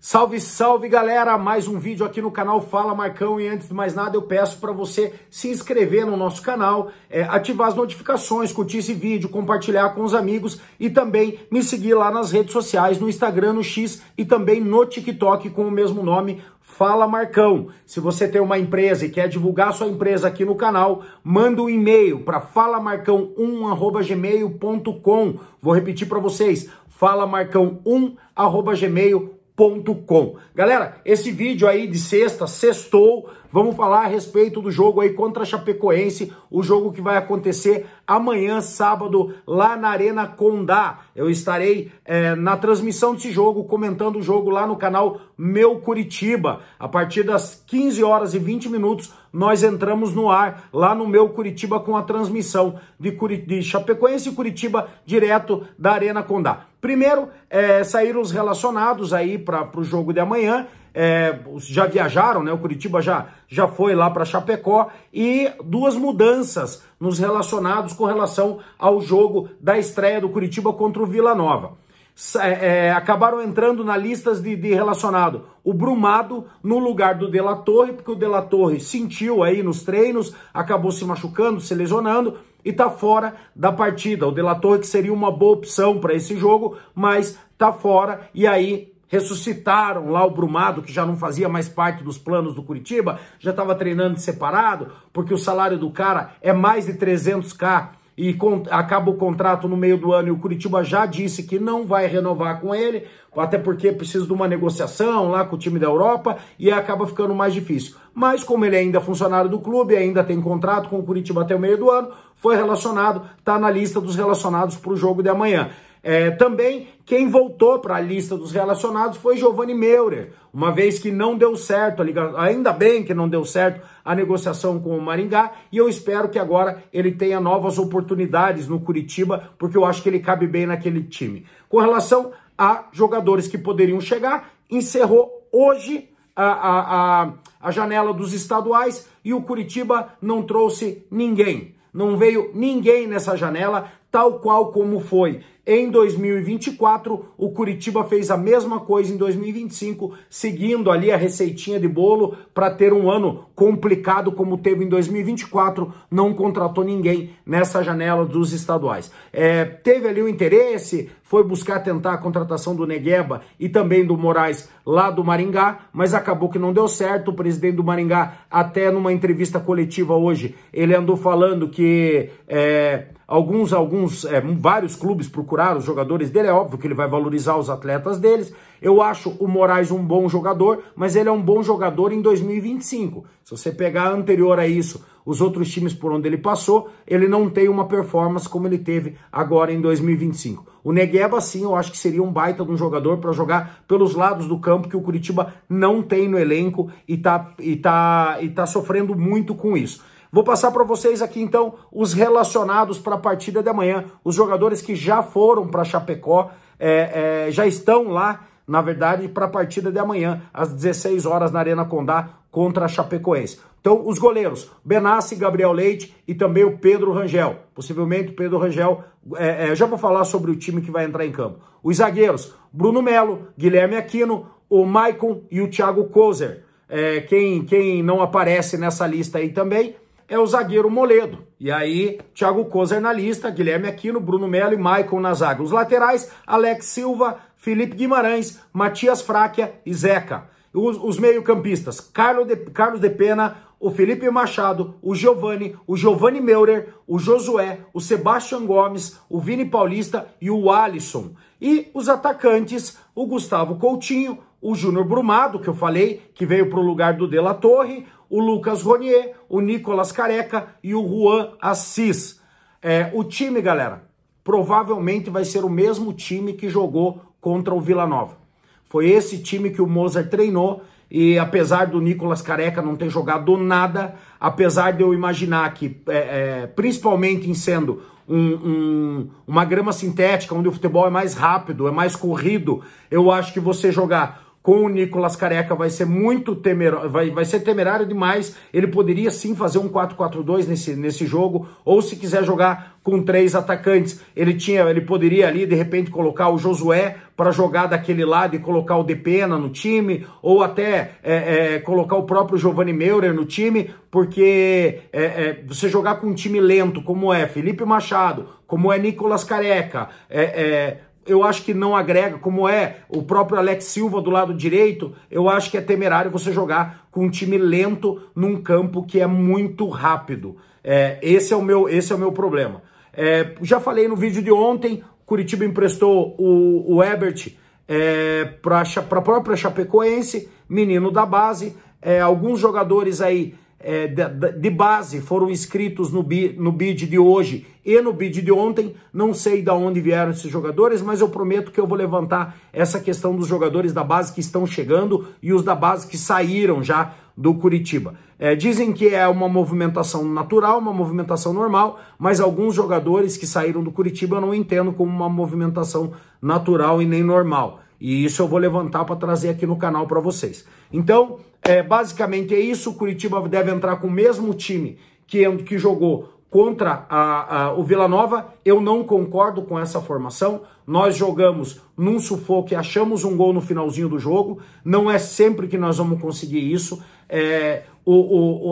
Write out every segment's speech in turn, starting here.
Salve, salve galera, mais um vídeo aqui no canal Fala Marcão e antes de mais nada eu peço para você se inscrever no nosso canal, ativar as notificações, curtir esse vídeo, compartilhar com os amigos e também me seguir lá nas redes sociais, no Instagram, no X e também no TikTok com o mesmo nome, Fala Marcão. Se você tem uma empresa e quer divulgar sua empresa aqui no canal, manda um e-mail para falamarcão1@gmail.com. Vou repetir para vocês, falamarcão1@gmail.com. Galera, esse vídeo aí de sexta, sextou, vamos falar a respeito do jogo aí contra a Chapecoense, o jogo que vai acontecer amanhã, sábado, lá na Arena Condá. Eu estarei na transmissão desse jogo, comentando o jogo lá no canal Meu Curitiba. A partir das 15 horas e 20 minutos, nós entramos no ar, lá no Meu Curitiba, com a transmissão de Chapecoense e Curitiba, direto da Arena Condá. Primeiro, saíram os relacionados aí para o jogo de amanhã, já viajaram, né? O Curitiba já foi lá para Chapecó e duas mudanças nos relacionados com relação ao jogo da estreia do Curitiba contra o Vila Nova. Acabaram entrando na listas de relacionado o Brumado no lugar do De La Torre, porque o De La Torre sentiu aí nos treinos, acabou se machucando, se lesionando e tá fora da partida. O De La Torre que seria uma boa opção para esse jogo, mas tá fora e aí ressuscitaram lá o Brumado, que já não fazia mais parte dos planos do Curitiba, já estava treinando separado, porque o salário do cara é mais de 300k e acaba o contrato no meio do ano e o Curitiba já disse que não vai renovar com ele, até porque precisa de uma negociação lá com o time da Europa e acaba ficando mais difícil. Mas como ele ainda é funcionário do clube, ainda tem contrato com o Curitiba até o meio do ano, foi relacionado, está na lista dos relacionados para o jogo de amanhã. Também quem voltou para a lista dos relacionados foi Giovanni Meurer, uma vez que não deu certo, ainda bem que não deu certo a negociação com o Maringá, e eu espero que agora ele tenha novas oportunidades no Curitiba, porque eu acho que ele cabe bem naquele time. Com relação a jogadores que poderiam chegar, encerrou hoje a janela dos estaduais e o Curitiba não trouxe ninguém. Não veio ninguém nessa janela, tal qual como foi em 2024, o Curitiba fez a mesma coisa em 2025, seguindo ali a receitinha de bolo para ter um ano complicado como teve em 2024, não contratou ninguém nessa janela dos estaduais. Teve ali o interesse, foi buscar tentar a contratação do Negueba e também do Moraes lá do Maringá, mas acabou que não deu certo. O presidente do Maringá, até numa entrevista coletiva hoje, ele andou falando que vários clubes procuraram os jogadores dele, é óbvio que ele vai valorizar os atletas deles. Eu acho o Moraes um bom jogador, mas ele é um bom jogador em 2025. Se você pegar anterior a isso, os outros times por onde ele passou, ele não tem uma performance como ele teve agora em 2025. O Negueba, sim, eu acho que seria um baita de um jogador para jogar pelos lados do campo, que o Curitiba não tem no elenco e tá sofrendo muito com isso. Vou passar para vocês aqui, então, os relacionados para a partida de amanhã. Os jogadores que já foram para Chapecó, já estão lá, na verdade, para a partida de amanhã, às 16 horas, na Arena Condá, contra a Chapecoense. Então, os goleiros, Benassi, Gabriel Leite e também o Pedro Rangel. Possivelmente o Pedro Rangel, já vou falar sobre o time que vai entrar em campo. Os zagueiros, Bruno Melo, Guilherme Aquino, o Maicon e o Thiago Kozer. Quem não aparece nessa lista aí também é o zagueiro Moledo. E aí, Thiago Kozer na lista, Guilherme Aquino, Bruno Melo e Maicon na zaga. Os laterais, Alex Silva, Felipe Guimarães, Matias Fráquia e Zeca. Os meio-campistas, Carlos de Pena, o Felipe Machado, o Giovanni Meurer, o Josué, o Sebastião Gomes, o Vini Paulista e o Alisson. E os atacantes, o Gustavo Coutinho, o Júnior Brumado, que eu falei, que veio para o lugar do De La Torre, o Lucas Ronier, o Nicolas Careca e o Juan Assis. O time, galera, provavelmente vai ser o mesmo time que jogou contra o Vila Nova. Foi esse time que o Mozart treinou e apesar do Nicolas Careca não ter jogado nada, apesar de eu imaginar que, principalmente em sendo uma grama sintética, onde o futebol é mais rápido, é mais corrido, eu acho que você jogar com o Nicolas Careca vai ser muito temerário, vai ser temerário demais. Ele poderia sim fazer um 4-4-2 nesse jogo, ou se quiser jogar com 3 atacantes, ele poderia ali de repente colocar o Josué para jogar daquele lado e colocar o Depena no time, ou até colocar o próprio Giovanni Meurer no time, porque você jogar com um time lento, como é Felipe Machado, como é Nicolas Careca, eu acho que não agrega, como é o próprio Alex Silva do lado direito, eu acho que é temerário você jogar com um time lento num campo que é muito rápido. Esse é o meu problema. Já falei no vídeo de ontem, Curitiba emprestou o Ebert para a própria Chapecoense, menino da base. Alguns jogadores aí de base foram inscritos no bid de hoje e no bid de ontem. Não sei de onde vieram esses jogadores, mas eu prometo que eu vou levantar essa questão dos jogadores da base que estão chegando e os da base que saíram já do Curitiba. Dizem que é uma movimentação natural, uma movimentação normal, mas alguns jogadores que saíram do Curitiba eu não entendo como uma movimentação natural e nem normal. E isso eu vou levantar para trazer aqui no canal para vocês. Então, basicamente é isso. O Curitiba deve entrar com o mesmo time que jogou contra o Vila Nova. Eu não concordo com essa formação. Nós jogamos num sufoco e achamos um gol no finalzinho do jogo. Não é sempre que nós vamos conseguir isso.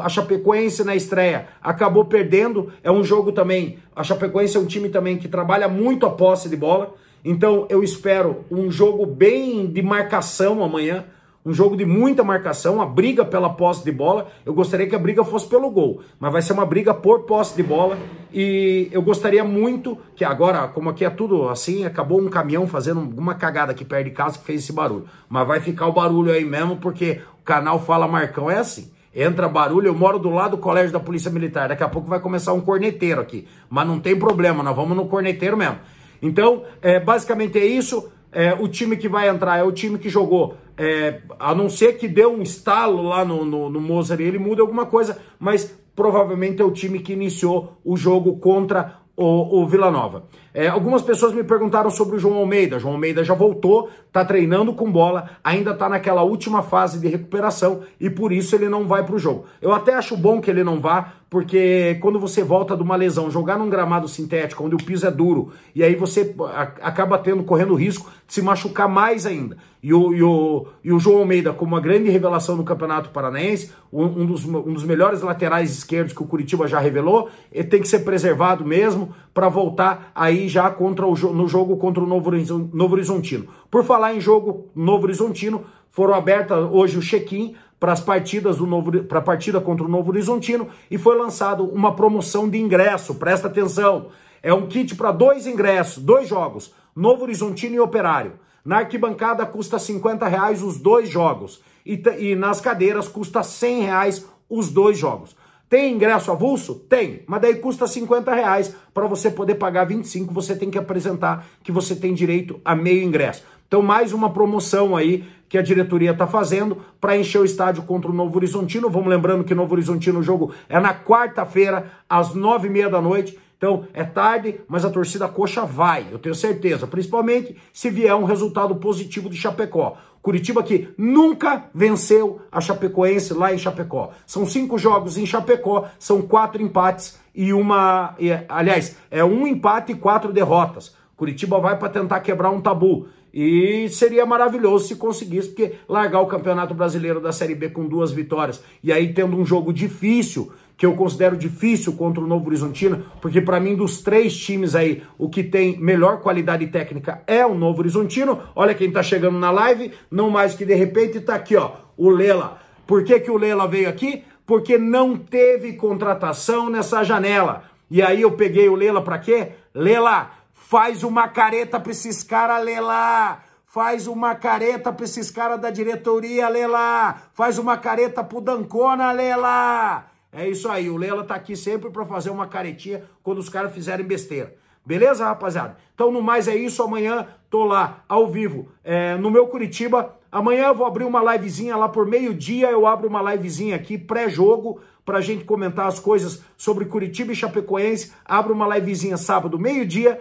A Chapecoense na estreia acabou perdendo. É um jogo também. A Chapecoense é um time também que trabalha muito a posse de bola. Então eu espero um jogo bem de marcação amanhã, um jogo de muita marcação, a briga pela posse de bola. Eu gostaria que a briga fosse pelo gol, mas vai ser uma briga por posse de bola. E eu gostaria muito que agora, como aqui é tudo assim, acabou um caminhão fazendo uma cagada aqui perto de casa que fez esse barulho. Mas vai ficar o barulho aí mesmo, porque o canal Fala Marcão é assim. Entra barulho, eu moro do lado do colégio da Polícia Militar. Daqui a pouco vai começar um corneteiro aqui. Mas não tem problema, nós vamos no corneteiro mesmo. Então, basicamente é isso. O time que vai entrar é o time que jogou, a não ser que deu um estalo lá no Mozart e ele muda alguma coisa, mas provavelmente é o time que iniciou o jogo contra o Vila Nova. Algumas pessoas me perguntaram sobre o João Almeida. João Almeida já voltou, tá treinando com bola, ainda tá naquela última fase de recuperação e por isso ele não vai pro jogo. Eu até acho bom que ele não vá, porque quando você volta de uma lesão, jogar num gramado sintético, onde o piso é duro, e aí você acaba correndo risco de se machucar mais ainda. E o João Almeida, como uma grande revelação no Campeonato Paranaense, um dos melhores laterais esquerdos que o Curitiba já revelou, ele tem que ser preservado mesmo para voltar aí já no jogo contra o Novo Horizontino. Por falar em jogo Novo Horizontino, foram abertas hoje o check-in para as partidas para a partida contra o Novo Horizontino e foi lançado uma promoção de ingresso. Presta atenção, é um kit para 2 ingressos, 2 jogos, Novo Horizontino e Operário. Na arquibancada custa R$50 os 2 jogos e nas cadeiras custa R$100 os 2 jogos. Tem ingresso avulso? Tem, mas daí custa R$50. Para você poder pagar 25, você tem que apresentar que você tem direito a meio ingresso. Então, mais uma promoção aí que a diretoria está fazendo para encher o estádio contra o Novo Horizontino. Vamos lembrando que Novo Horizontino, o jogo é na quarta-feira, às 9h30 da noite. Então, é tarde, mas a torcida coxa vai, eu tenho certeza. Principalmente se vier um resultado positivo de Chapecó. Curitiba que nunca venceu a Chapecoense lá em Chapecó. São 5 jogos em Chapecó, são 4 empates e aliás, é 1 empate e 4 derrotas. Curitiba vai para tentar quebrar um tabu. E seria maravilhoso se conseguisse, porque largar o Campeonato Brasileiro da Série B com 2 vitórias e aí tendo um jogo difícil, que eu considero difícil contra o Novo Horizontino, porque para mim dos 3 times aí, o que tem melhor qualidade técnica é o Novo Horizontino. Olha quem tá chegando na live, não mais que de repente tá aqui, ó, o Lela. Por que o Lela veio aqui? Porque não teve contratação nessa janela. E aí eu peguei o Lela para quê? Lela, faz uma careta pra esses caras, Lela. Faz uma careta pra esses caras da diretoria, Lela. Faz uma careta pro Dancona, Lela. É isso aí, o Lela tá aqui sempre pra fazer uma caretinha quando os caras fizerem besteira. Beleza, rapaziada? Então, no mais é isso. Amanhã tô lá, ao vivo, no meu Curitiba. Amanhã eu vou abrir uma livezinha lá por meio-dia. Eu abro uma livezinha aqui, pré-jogo, pra gente comentar as coisas sobre Curitiba e Chapecoense. Abro uma livezinha sábado, meio-dia.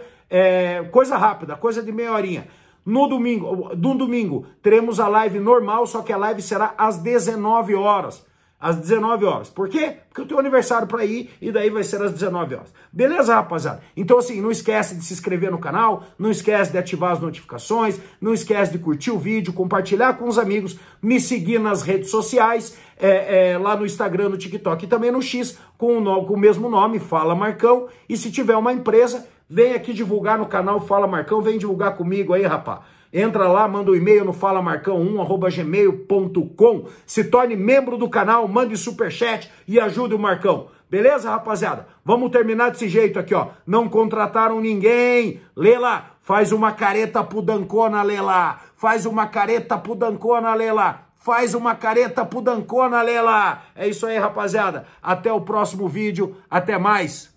Coisa rápida, coisa de meia horinha. No domingo, teremos a live normal, só que a live será às 19 horas. Às 19 horas. Por quê? Porque eu tenho aniversário para ir e daí vai ser às 19 horas. Beleza, rapaziada? Então, assim, não esquece de se inscrever no canal, não esquece de ativar as notificações, não esquece de curtir o vídeo, compartilhar com os amigos, me seguir nas redes sociais, lá no Instagram, no TikTok e também no X, com o mesmo nome, Fala Marcão. E se tiver uma empresa, vem aqui divulgar no canal Fala Marcão, vem divulgar comigo aí, rapaz. Entra lá, manda um e-mail no falamarcão1@gmail.com, se torne membro do canal, mande superchat e ajude o Marcão. Beleza, rapaziada? Vamos terminar desse jeito aqui, ó. Não contrataram ninguém. Lê lá, faz uma careta pro Dancona, lê lá. Faz uma careta pro Dancona, lê lá. Faz uma careta pro Dancona, lê lá. É isso aí, rapaziada. Até o próximo vídeo. Até mais.